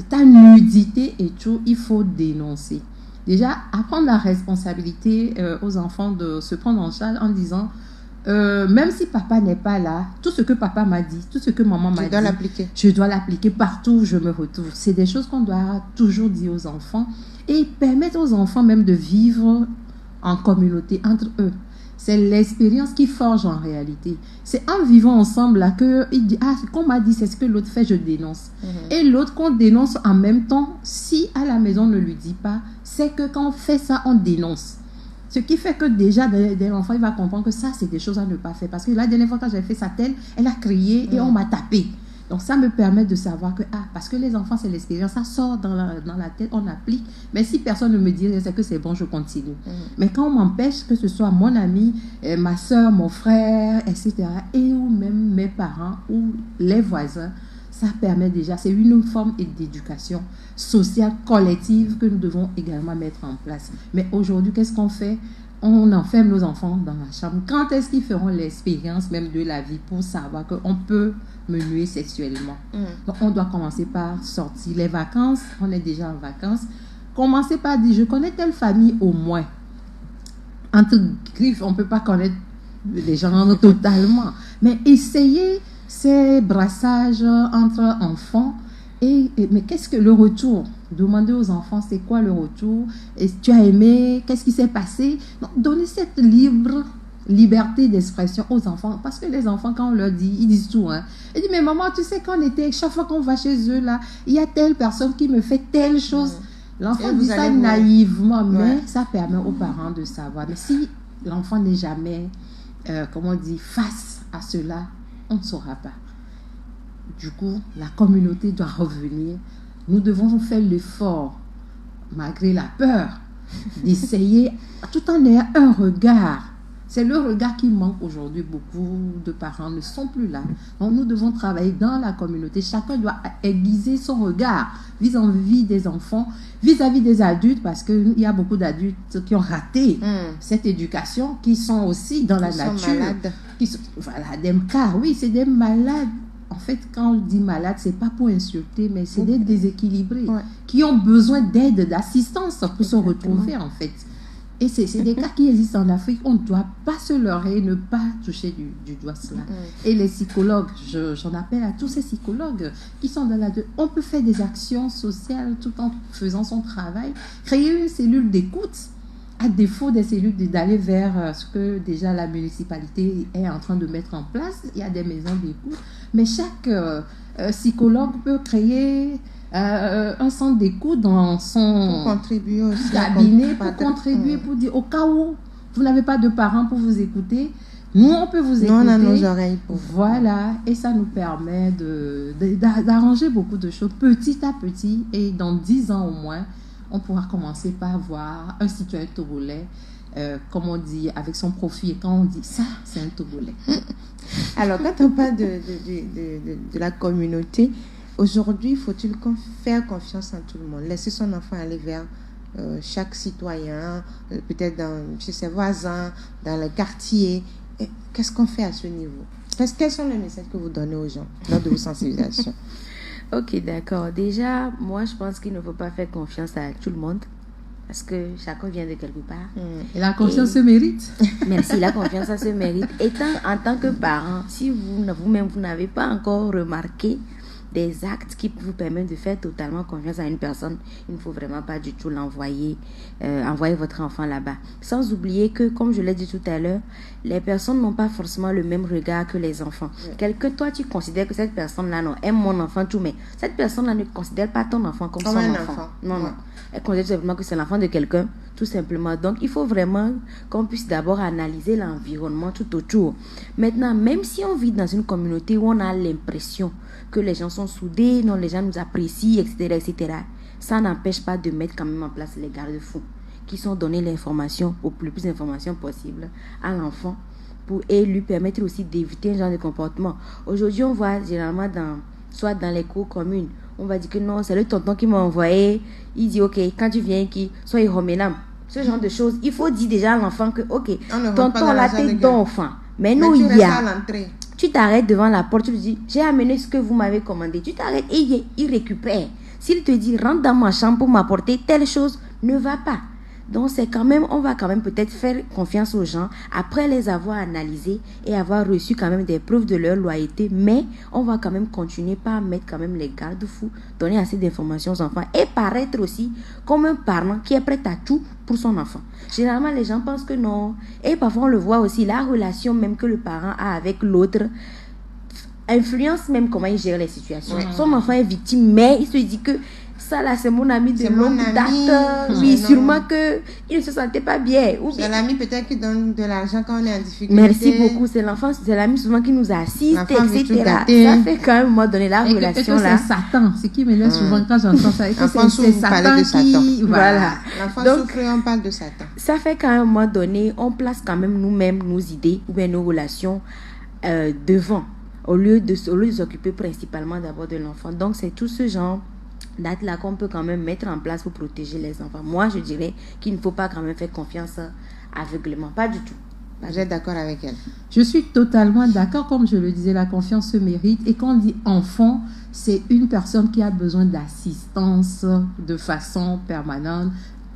ta nudité et tout, il faut dénoncer. Déjà, apprendre la responsabilité aux enfants de se prendre en charge en disant, même si papa n'est pas là, tout ce que papa m'a dit, tout ce que maman m'a dit, je dois l'appliquer partout où je me retrouve. C'est des choses qu'on doit toujours dire aux enfants et permettre aux enfants même de vivre en communauté entre eux. C'est l'expérience qui forge en réalité. C'est en vivant ensemble là qu'il dit, qu'on m'a dit, c'est ce que l'autre fait, je dénonce. Et l'autre qu'on dénonce en même temps, si à la maison on ne lui dit pas, c'est que quand on fait ça, on dénonce. Ce qui fait que déjà, dès l'enfant, il va comprendre que ça, c'est des choses à ne pas faire. Parce que la dernière fois, quand j'avais fait ça telle, elle a crié et on m'a tapé. Donc, ça me permet de savoir que, parce que les enfants, c'est l'expérience, ça sort dans la tête, on applique. Mais si personne ne me dit, c'est que c'est bon, je continue. Mais quand on m'empêche, que ce soit mon ami, ma soeur, mon frère, etc., et ou même mes parents ou les voisins, ça permet déjà, c'est une forme d'éducation sociale collective que nous devons également mettre en place. Mais aujourd'hui, qu'est-ce qu'on fait? On enferme nos enfants dans la chambre. Quand est-ce qu'ils feront l'expérience même de la vie pour savoir qu'on peut me nuire sexuellement? Donc, on doit commencer par sortir. Les vacances, on est déjà en vacances. Commencer par dire, je connais telle famille au moins. Entre griffes, on ne peut pas connaître les gens totalement. Mais essayez ces brassages entre enfants. Mais qu'est-ce que le retour? Demandez aux enfants, c'est quoi le retour? Et tu as aimé? Qu'est-ce qui s'est passé? Donc, donnez cette liberté d'expression aux enfants. Parce que les enfants, quand on leur dit, ils disent tout. Ils disent, mais maman, tu sais qu'on était, chaque fois qu'on va chez eux, là, il y a telle personne qui me fait telle chose. L'enfant dit ça naïvement, mais ça permet aux parents de savoir. Mais si l'enfant n'est jamais, face à cela, on ne saura pas. Du coup, la communauté doit revenir. Nous devons faire l'effort, malgré la peur, d'essayer, tout en ayant un regard. C'est le regard qui manque aujourd'hui. Beaucoup de parents ne sont plus là. Donc, nous devons travailler dans la communauté. Chacun doit aiguiser son regard vis-à-vis des enfants, vis-à-vis des adultes, parce qu'il y a beaucoup d'adultes qui ont raté cette éducation, qui sont aussi dans la nature. Sont malades. Des cas, oui, c'est des malades. En fait, quand on dit malade, c'est pas pour insulter, mais c'est des déséquilibrés qui ont besoin d'aide, d'assistance pour se retrouver, en fait. Et c'est des cas qui existent en Afrique. On ne doit pas se leurrer, ne pas toucher du doigt cela. Et les psychologues, j'en appelle à tous ces psychologues qui sont dans on peut faire des actions sociales tout en faisant son travail. Créer une cellule d'écoute à défaut des cellules, d'aller vers ce que déjà la municipalité est en train de mettre en place, il y a des maisons d'écoute, mais chaque psychologue peut créer un centre d'écoute dans son contribuer aussi cabinet, pour contribuer, pour dire au cas où vous n'avez pas de parents pour vous écouter, nous on peut vous écouter. Nous on a nos oreilles pour vous. Voilà, et ça nous permet d'arranger beaucoup de choses petit à petit, et dans 10 ans au moins, on pourra commencer par voir un citoyen togolais, comme on dit, avec son profil, et quand on dit ça, c'est un Togolais. Alors, quand on parle de la communauté, aujourd'hui, faut-il faire confiance en tout le monde, laisser son enfant aller vers chaque citoyen, peut-être chez ses voisins, dans le quartier. Qu'est-ce qu'on fait à ce niveau? Quels sont les messages que vous donnez aux gens lors de vos sensibilisations? Ok, d'accord. Déjà, moi, je pense qu'il ne faut pas faire confiance à tout le monde parce que chacun vient de quelque part. Et la confiance se mérite. Merci, la confiance, ça se mérite. En tant que parent, si vous-même, vous n'avez pas encore remarqué des actes qui vous permettent de faire totalement confiance à une personne, il ne faut vraiment pas du tout envoyer votre enfant là-bas. Sans oublier que, comme je l'ai dit tout à l'heure, les personnes n'ont pas forcément le même regard que les enfants. Toi, tu considères que cette personne-là, non, aime mon enfant, tout, mais cette personne-là ne considère pas ton enfant comme son enfant. Non. Elle considère tout simplement que c'est l'enfant de quelqu'un, tout simplement. Donc, il faut vraiment qu'on puisse d'abord analyser l'environnement tout autour. Maintenant, même si on vit dans une communauté où on a l'impression que les gens sont soudés, non, les gens nous apprécient, etc., ça n'empêche pas de mettre quand même en place les garde-fous qui sont donnés l'information, le plus d'informations possible à l'enfant et lui permettre aussi d'éviter un genre de comportement. Aujourd'hui, on voit généralement soit dans les cours communes, on va dire que non, c'est le tonton qui m'a envoyé, il dit ok, quand tu viens, soit il reméname. Ce genre de choses, il faut dire déjà à l'enfant que ok, tonton là, t'es ton enfant. Mais nous, il y a... Tu t'arrêtes devant la porte, tu lui dis, j'ai amené ce que vous m'avez commandé. Tu t'arrêtes et il récupère. S'il te dit, rentre dans ma chambre pour m'apporter telle chose, ne va pas. Donc, on va quand même peut-être faire confiance aux gens après les avoir analysés et avoir reçu quand même des preuves de leur loyauté. Mais on va quand même continuer par mettre quand même les garde-fous, donner assez d'informations aux enfants et paraître aussi comme un parent qui est prêt à tout pour son enfant. Généralement, les gens pensent que non. Et parfois, on le voit aussi, la relation même que le parent a avec l'autre influence même comment il gère les situations. Ouais. Son enfant est victime, mais il se dit que ça là, c'est mon ami de longue date. Oui, sûrement qu'il ne se sentait pas bien. C'est l'ami peut-être qui donne de l'argent quand on est en difficulté. Merci beaucoup. C'est l'ami souvent qui nous assiste, etc. Ça fait quand même, à un moment donné, la relation là. C'est Satan. Ce qui m'énerve souvent quand j'entends ça. C'est Satan qui... Voilà. L'enfant souffre et on parle de Satan. Ça fait qu'à un moment donné, on place quand même nous-mêmes nos idées ou bien nos relations devant, au lieu de s'occuper principalement d'abord de l'enfant. Donc, c'est tout ce genre là qu'on peut quand même mettre en place pour protéger les enfants. Moi, je dirais qu'il ne faut pas quand même faire confiance aveuglément. Pas du tout. Vous êtes d'accord avec elle? Je suis totalement d'accord. Comme je le disais, la confiance se mérite. Et quand on dit enfant, c'est une personne qui a besoin d'assistance de façon permanente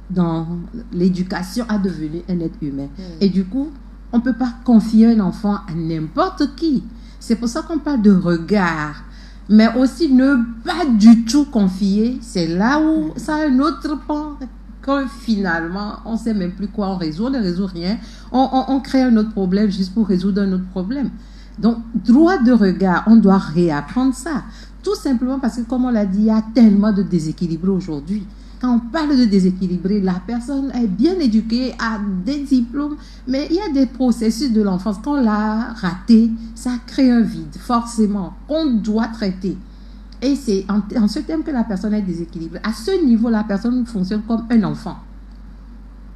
dans l'éducation à devenir un être humain. Et du coup, on ne peut pas confier un enfant à n'importe qui. C'est pour ça qu'on parle de regard. Mais aussi ne pas du tout confier, c'est là où ça a un autre pan, que finalement, on ne sait même plus quoi on résout, on ne résout rien, on crée un autre problème juste pour résoudre un autre problème. Donc, droit de regard, on doit réapprendre ça. Tout simplement parce que, comme on l'a dit, il y a tellement de déséquilibre aujourd'hui. Quand on parle de déséquilibré, la personne est bien éduquée, a des diplômes, mais il y a des processus de l'enfance. Quand on l'a raté, ça crée un vide, forcément, qu'on doit traiter. Et c'est en ce terme que la personne est déséquilibrée. À ce niveau, la personne fonctionne comme un enfant.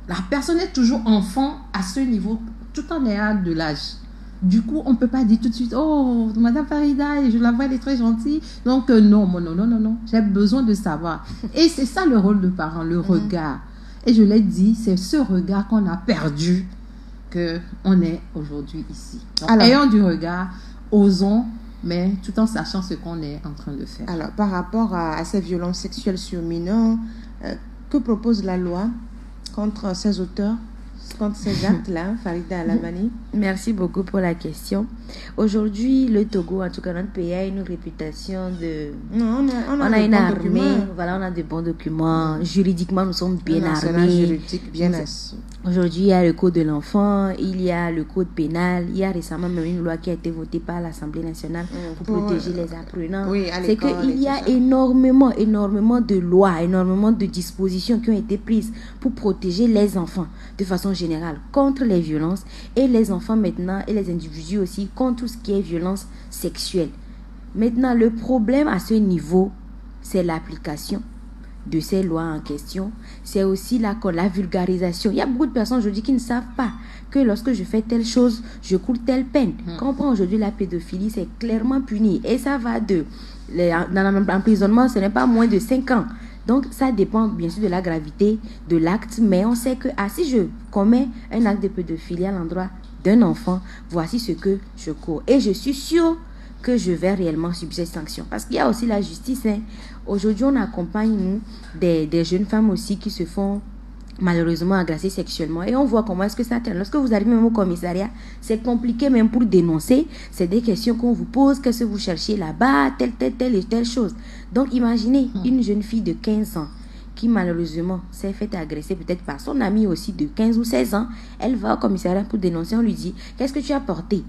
La personne est toujours enfant à ce niveau, tout en ayant de l'âge. Du coup, on ne peut pas dire tout de suite, oh, Madame Farida, je la vois, elle est très gentille. Donc, non, j'ai besoin de savoir. Et c'est ça le rôle de parent, le regard. Et je l'ai dit, c'est ce regard qu'on a perdu qu'on est aujourd'hui ici. Donc, ayons du regard, osons, mais tout en sachant ce qu'on est en train de faire. Alors, par rapport à ces violences sexuelles sur mineurs, que propose la loi contre ces auteurs? Contre ces actes-là, Farida Alamani? Merci beaucoup pour la question. Aujourd'hui, le Togo, en tout cas notre pays, a une réputation de... Non, on a une armée, voilà, on a de bons documents. Juridiquement, nous sommes bien armés. Juridique bien assis. Aujourd'hui, il y a le code de l'enfant, il y a le code pénal, il y a récemment même une loi qui a été votée par l'Assemblée nationale pour protéger les apprenants. Oui, c'est qu'il y a énormément de lois, énormément de dispositions qui ont été prises pour protéger les enfants de façon générale contre les violences et les enfants maintenant et les individus aussi contre tout ce qui est violence sexuelle. Maintenant, le problème à ce niveau, c'est l'application de ces lois en question. C'est aussi la vulgarisation. Il y a beaucoup de personnes aujourd'hui qui ne savent pas que lorsque je fais telle chose, je cours telle peine. Quand on prend aujourd'hui la pédophilie, c'est clairement puni. Et ça va dans l'emprisonnement, ce n'est pas moins de 5 ans. Donc, ça dépend bien sûr de la gravité de l'acte. Mais on sait que si je commets un acte de pédophilie à l'endroit d'un enfant, voici ce que je cours. Et je suis sûre que je vais réellement subir cette sanction. Parce qu'il y a aussi la justice. Aujourd'hui, on accompagne nous des jeunes femmes aussi qui se font malheureusement agresser sexuellement. Et on voit comment est-ce que ça traîne. Lorsque vous arrivez même au commissariat, c'est compliqué même pour dénoncer. C'est des questions qu'on vous pose. Qu'est-ce que vous cherchez là-bas? Telle chose. Donc, imaginez une jeune fille de 15 ans qui malheureusement s'est fait agresser peut-être par son amie aussi de 15 ou 16 ans. Elle va au commissariat pour dénoncer. On lui dit, qu'est-ce que tu as porté?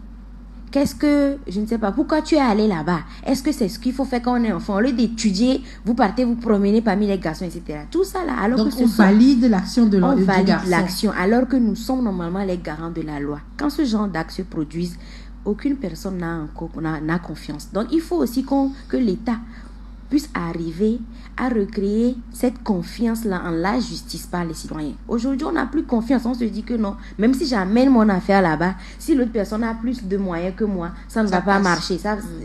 Qu'est-ce que, je ne sais pas, pourquoi tu es allé là-bas? Est-ce que c'est ce qu'il faut faire quand on est enfant? Au lieu d'étudier, vous partez vous promener parmi les garçons, etc. Tout ça là, alors donc que on valide l'action de l'enfant. On valide l'action, alors que nous sommes normalement les garants de la loi. Quand ce genre d'actes se produisent, aucune personne n'a confiance. Donc il faut aussi que l'État puisse arriver à recréer cette confiance-là en la justice par les citoyens. Aujourd'hui, on n'a plus confiance. On se dit que non, même si j'amène mon affaire là-bas, si l'autre personne a plus de moyens que moi, ça ne va pas marcher.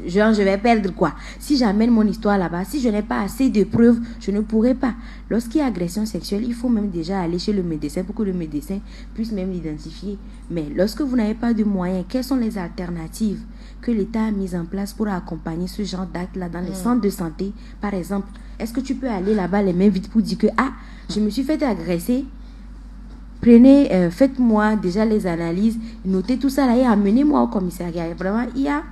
Je vais perdre quoi? Si j'amène mon histoire là-bas, si je n'ai pas assez de preuves, je ne pourrai pas. Lorsqu'il y a agression sexuelle, il faut même déjà aller chez le médecin pour que le médecin puisse même l'identifier. Mais lorsque vous n'avez pas de moyens, quelles sont les alternatives que l'État a mises en place pour accompagner ce genre d'actes-là dans les centres de santé, par exemple? Est-ce que tu peux aller là-bas les mains vides pour dire que je me suis fait agresser? Faites-moi déjà les analyses, notez tout ça là et amenez-moi au commissariat. Vraiment, il y a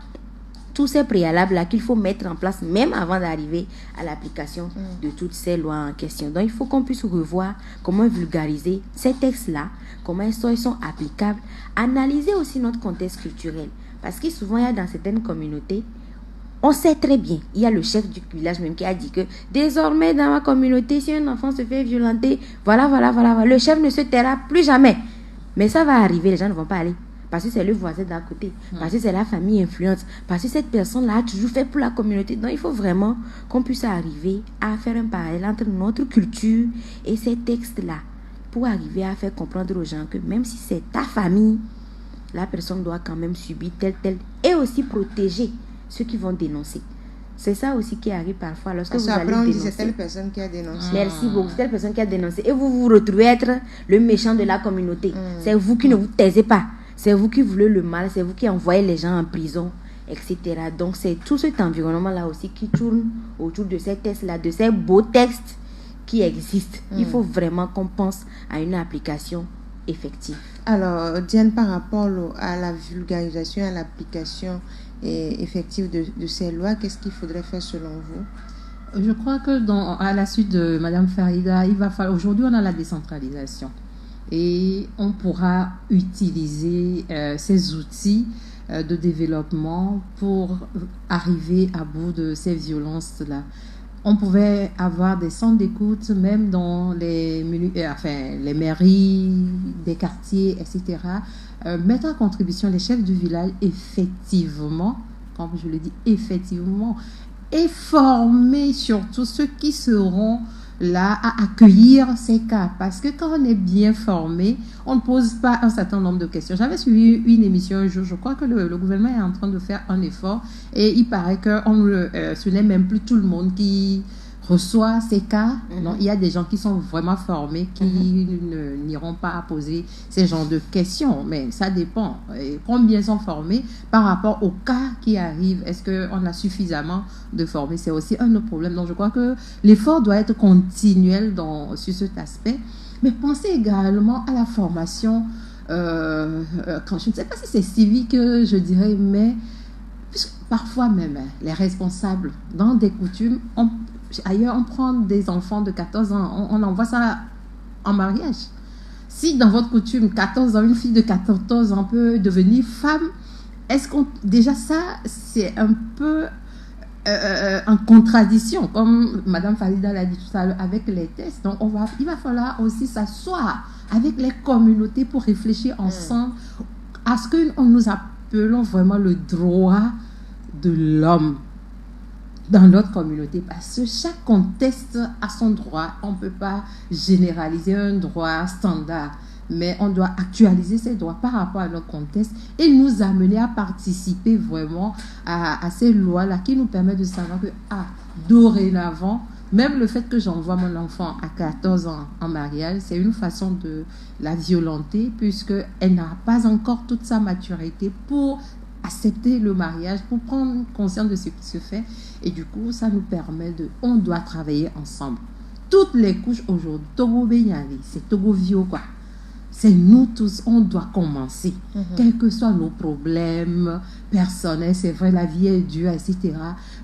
tous ces préalables là qu'il faut mettre en place même avant d'arriver à l'application de toutes ces lois en question. Donc il faut qu'on puisse revoir comment vulgariser ces textes-là, comment ils sont applicables, analyser aussi notre contexte culturel. Parce que souvent, il y a dans certaines communautés, on sait très bien, il y a le chef du village même qui a dit que désormais dans ma communauté, si un enfant se fait violenter, voilà, le chef ne se taira plus jamais. Mais ça va arriver, les gens ne vont pas aller. Parce que c'est le voisin d'à côté, parce que c'est la famille influente, parce que cette personne-là a toujours fait pour la communauté. Donc il faut vraiment qu'on puisse arriver à faire un parallèle entre notre culture et ces textes-là pour arriver à faire comprendre aux gens que même si c'est ta famille, la personne doit quand même subir tel, et aussi protéger ceux qui vont dénoncer. C'est ça aussi qui arrive parfois lorsque vous allez dénoncer. C'est telle personne qui a dénoncé. Merci beaucoup, c'est telle personne qui a dénoncé. Et vous vous retrouvez être le méchant de la communauté. C'est vous qui ne vous taisez pas. C'est vous qui voulez le mal. C'est vous qui envoyez les gens en prison, etc. Donc c'est tout cet environnement-là aussi qui tourne autour de ces textes-là, de ces beaux textes qui existent. Il faut vraiment qu'on pense à une application effective. Alors, Diane, par rapport à la vulgarisation, à l'application effective de ces lois, qu'est-ce qu'il faudrait faire selon vous? Je crois que à la suite de Mme Farida, il va falloir. Aujourd'hui, on a la décentralisation et on pourra utiliser ces outils de développement pour arriver à bout de ces violences-là. On pouvait avoir des centres d'écoute même dans les mairies, des quartiers, etc. Mettre en contribution les chefs du village, effectivement, comme je le dis, effectivement, et former surtout ceux qui seront là à accueillir ces cas. Parce que quand on est bien formé, on ne pose pas un certain nombre de questions. J'avais suivi une émission un jour, je crois que le gouvernement est en train de faire un effort et il paraît que ce n'est même plus tout le monde qui reçoit ces cas. Non, il y a des gens qui sont vraiment formés qui n'iront pas poser ces genres de questions, mais ça dépend. Et combien sont formés par rapport aux cas qui arrivent? Est-ce qu'on a suffisamment de formés? C'est aussi un autre problème. Donc je crois que l'effort doit être continuel sur cet aspect. Mais pensez également à la formation, quand je ne sais pas si c'est civique, je dirais, mais puisque parfois même les responsables dans des coutumes, ailleurs on prend des enfants de 14 ans, on envoie ça en mariage. Si dans votre coutume, 14 ans, une fille de 14 ans peut devenir femme, est-ce qu'on... Déjà ça, c'est un peu en contradiction, comme Madame Farida l'a dit tout à l'heure, avec les tests. Donc il va falloir aussi s'asseoir avec les communautés pour réfléchir ensemble à ce que nous appelons vraiment le droit de l'homme dans notre communauté, parce que chaque contexte a son droit. On ne peut pas généraliser un droit standard, mais on doit actualiser ces droits par rapport à notre contexte et nous amener à participer vraiment à ces lois-là qui nous permettent de savoir que dorénavant, même le fait que j'envoie mon enfant à 14 ans en mariage, c'est une façon de la violenter, puisqu'elle n'a pas encore toute sa maturité pour accepter le mariage, pour prendre conscience de ce qui se fait. Et du coup, ça nous permet on doit travailler ensemble. Toutes les couches aujourd'hui, Togo Benyali, c'est Togo Vio, quoi. C'est nous tous, on doit commencer. Quels que soient nos problèmes personnels, c'est vrai, la vie est dure, etc.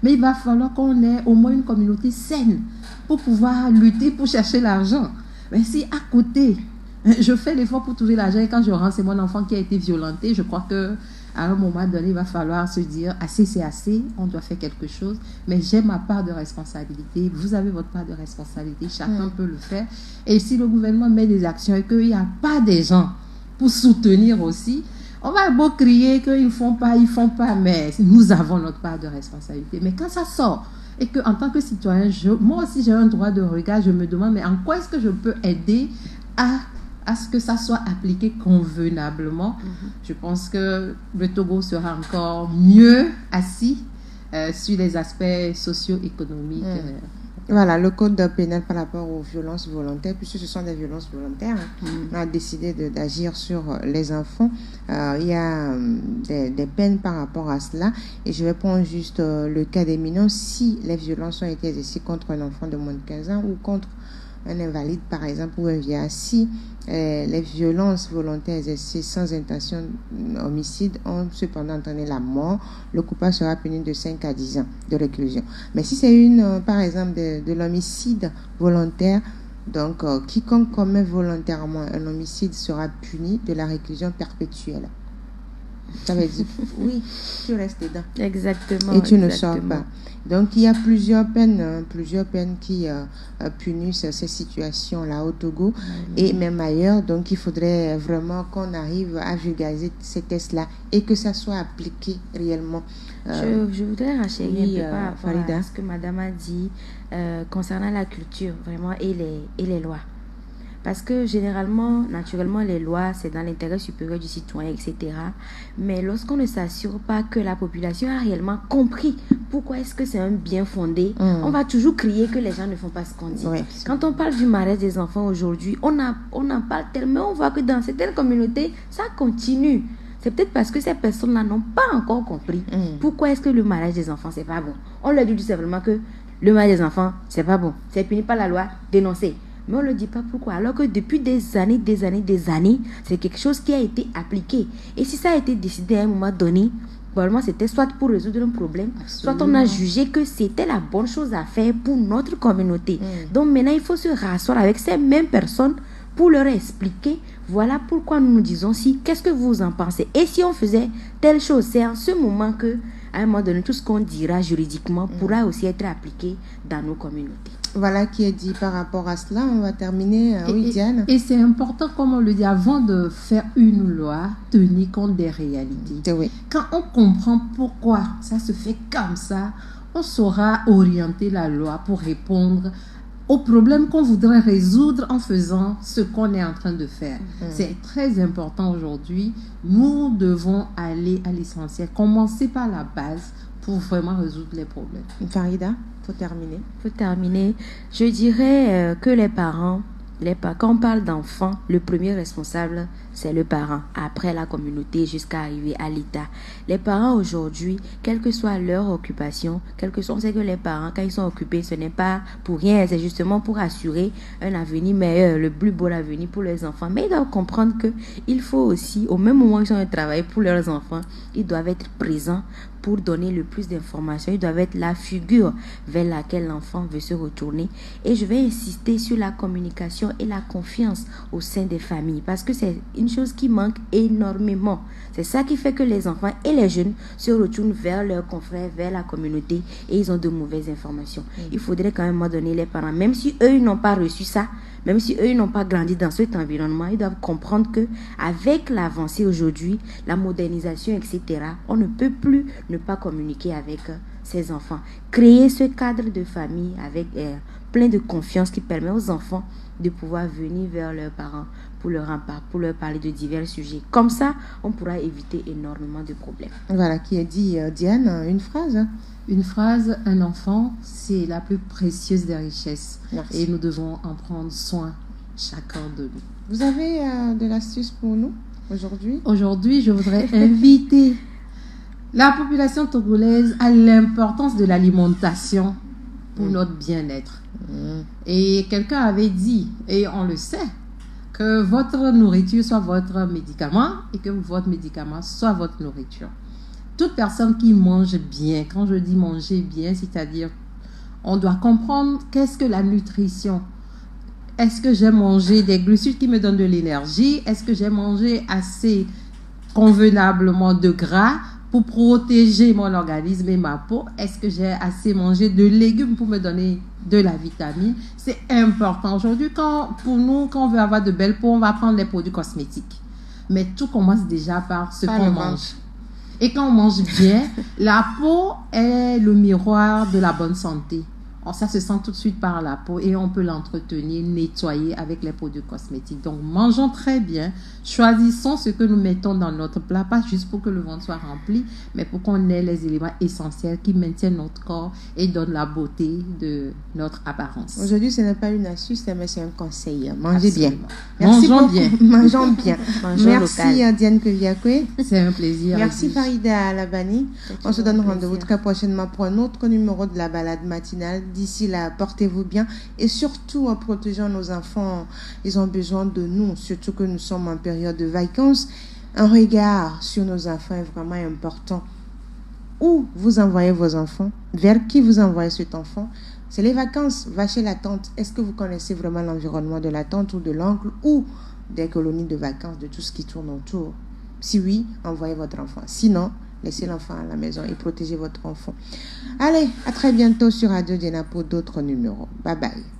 Mais il va falloir qu'on ait au moins une communauté saine pour pouvoir lutter, pour chercher l'argent. Mais si à côté, je fais l'effort pour trouver l'argent et quand je rentre, c'est mon enfant qui a été violenté, je crois que à un moment donné, il va falloir se dire assez, c'est assez, on doit faire quelque chose, mais j'ai ma part de responsabilité, vous avez votre part de responsabilité, chacun peut le faire. Et si le gouvernement met des actions et qu'il n'y a pas des gens pour soutenir aussi, on va beau crier qu'ils ne font pas, mais nous avons notre part de responsabilité. Mais quand ça sort, et qu'en tant que citoyen, moi aussi j'ai un droit de regard, je me demande, mais en quoi est-ce que je peux aider à ce que ça soit appliqué convenablement. Je pense que le Togo sera encore mieux assis sur les aspects socio-économiques. Voilà, le code pénal par rapport aux violences volontaires, puisque ce sont des violences volontaires, on a décidé d'agir sur les enfants. Il y a des peines par rapport à cela. Et je vais prendre juste le cas des mineurs. Si les violences ont été exercées contre un enfant de moins de 15 ans ou contre un invalide, par exemple, ou un vieillard, si les violences volontaires exercées sans intention homicide ont cependant entraîné la mort, le coupable sera puni de 5 à 10 ans de réclusion. Mais si c'est par exemple, de l'homicide volontaire, donc quiconque commet volontairement un homicide sera puni de la réclusion perpétuelle. Ça veut dire, oui, tu restes dedans. Exactement. Et tu ne sors pas. Donc, il y a plusieurs peines qui punissent ces situations-là au Togo et même ailleurs. Donc, il faudrait vraiment qu'on arrive à vulgariser ces tests-là et que ça soit appliqué réellement. Je voudrais renchérir un peu par rapport à ce que Madame a dit concernant la culture, vraiment, et les lois. Parce que généralement, naturellement, les lois, c'est dans l'intérêt supérieur du citoyen, etc. Mais lorsqu'on ne s'assure pas que la population a réellement compris pourquoi est-ce que c'est un bien fondé, on va toujours crier que les gens ne font pas ce qu'on dit. Oui. Quand on parle du mariage des enfants aujourd'hui, on en parle tellement, on voit que dans certaines communautés, ça continue. C'est peut-être parce que ces personnes-là n'ont pas encore compris pourquoi est-ce que le mariage des enfants, c'est pas bon. On leur dit tout simplement que le mariage des enfants, c'est pas bon. C'est puni par la loi, dénoncé. Mais on ne le dit pas pourquoi. Alors que depuis des années, c'est quelque chose qui a été appliqué. Et si ça a été décidé à un moment donné, probablement c'était soit pour résoudre un problème, soit on a jugé que c'était la bonne chose à faire pour notre communauté. Donc maintenant, il faut se rasseoir avec ces mêmes personnes pour leur expliquer, voilà pourquoi nous nous disons si, qu'est-ce que vous en pensez? Et si on faisait telle chose, c'est en ce moment que, à un moment donné, tout ce qu'on dira juridiquement pourra aussi être appliqué dans nos communautés. Voilà qui est dit par rapport à cela. On va terminer. Oui, Diane. Et c'est important, comme on le dit, avant de faire une loi, tenir compte des réalités. Oui. Quand on comprend pourquoi ça se fait comme ça, on saura orienter la loi pour répondre aux problèmes qu'on voudrait résoudre en faisant ce qu'on est en train de faire. C'est très important aujourd'hui. Nous devons aller à l'essentiel, commencer par la base pour vraiment résoudre les problèmes. Farida, faut terminer. Je dirais que les parents, quand on parle d'enfants, le premier responsable, c'est le parent. Après la communauté, jusqu'à arriver à l'État. Les parents aujourd'hui, quelle que soit leur occupation, on sait que les parents, quand ils sont occupés, ce n'est pas pour rien, c'est justement pour assurer un avenir meilleur, le plus beau avenir pour les enfants. Mais ils doivent comprendre qu'il faut aussi, au même moment qu'ils sont en travail pour leurs enfants, ils doivent être présents pour donner le plus d'informations. Ils doivent être la figure vers laquelle l'enfant veut se retourner. Et je vais insister sur la communication et la confiance au sein des familles parce que c'est une chose qui manque énormément. C'est ça qui fait que les enfants et les jeunes se retournent vers leurs confrères, vers la communauté et ils ont de mauvaises informations. Il faudrait quand même donner les parents, même si eux ils n'ont pas reçu ça, même si eux ils n'ont pas grandi dans cet environnement, ils doivent comprendre que avec l'avancée aujourd'hui, la modernisation, etc., on ne peut plus ne pas communiquer avec ses enfants. Créer ce cadre de famille avec plein de confiance qui permet aux enfants de pouvoir venir vers leurs parents pour leur parler de divers sujets. Comme ça, on pourra éviter énormément de problèmes. Voilà, qui a dit Diane, une phrase. Une phrase, un enfant, c'est la plus précieuse des richesses. Merci. Et nous devons en prendre soin, chacun de nous. Vous avez de l'astuce pour nous aujourd'hui? Aujourd'hui, je voudrais inviter la population togolaise à l'importance de l'alimentation pour notre bien-être. Et quelqu'un avait dit, et on le sait, que votre nourriture soit votre médicament et que votre médicament soit votre nourriture. Toute personne qui mange bien, quand je dis manger bien, c'est-à-dire on doit comprendre qu'est-ce que la nutrition. Est-ce que j'ai mangé des glucides qui me donnent de l'énergie? Est-ce que j'ai mangé assez convenablement de gras pour protéger mon organisme et ma peau? Est-ce que j'ai assez mangé de légumes pour me donner de la vitamine? C'est important. Aujourd'hui, pour nous, quand on veut avoir de belles peaux, on va prendre les produits cosmétiques. Mais tout commence déjà par ce qu'on mange. Et quand on mange bien, la peau est le miroir de la bonne santé. Ça se sent tout de suite par la peau et on peut l'entretenir, nettoyer avec les produits cosmétiques. Donc, mangeons très bien. Choisissons ce que nous mettons dans notre plat, pas juste pour que le ventre soit rempli, mais pour qu'on ait les éléments essentiels qui maintiennent notre corps et donnent la beauté de notre apparence. Aujourd'hui, ce n'est pas une astuce, mais c'est un conseil. Mangez bien. Merci beaucoup. Bien. Mangeons bien. Merci Diane Keviakwe. C'est un plaisir. Merci Farida Alabani. On se donne rendez-vous très prochainement pour un autre numéro de la balade matinale. D'ici là, portez-vous bien et surtout en protégeant nos enfants. Ils ont besoin de nous, surtout que nous sommes en période de vacances. Un regard sur nos enfants est vraiment important. Où vous envoyez vos enfants? Vers qui vous envoyez cet enfant? C'est les vacances. Va chez la tante. Est-ce que vous connaissez vraiment l'environnement de la tante ou de l'oncle ou des colonies de vacances, de tout ce qui tourne autour? Si oui, envoyez votre enfant. Sinon, laissez l'enfant à la maison et protégez votre enfant. Allez, à très bientôt sur Radio Diana pour d'autres numéros. Bye bye.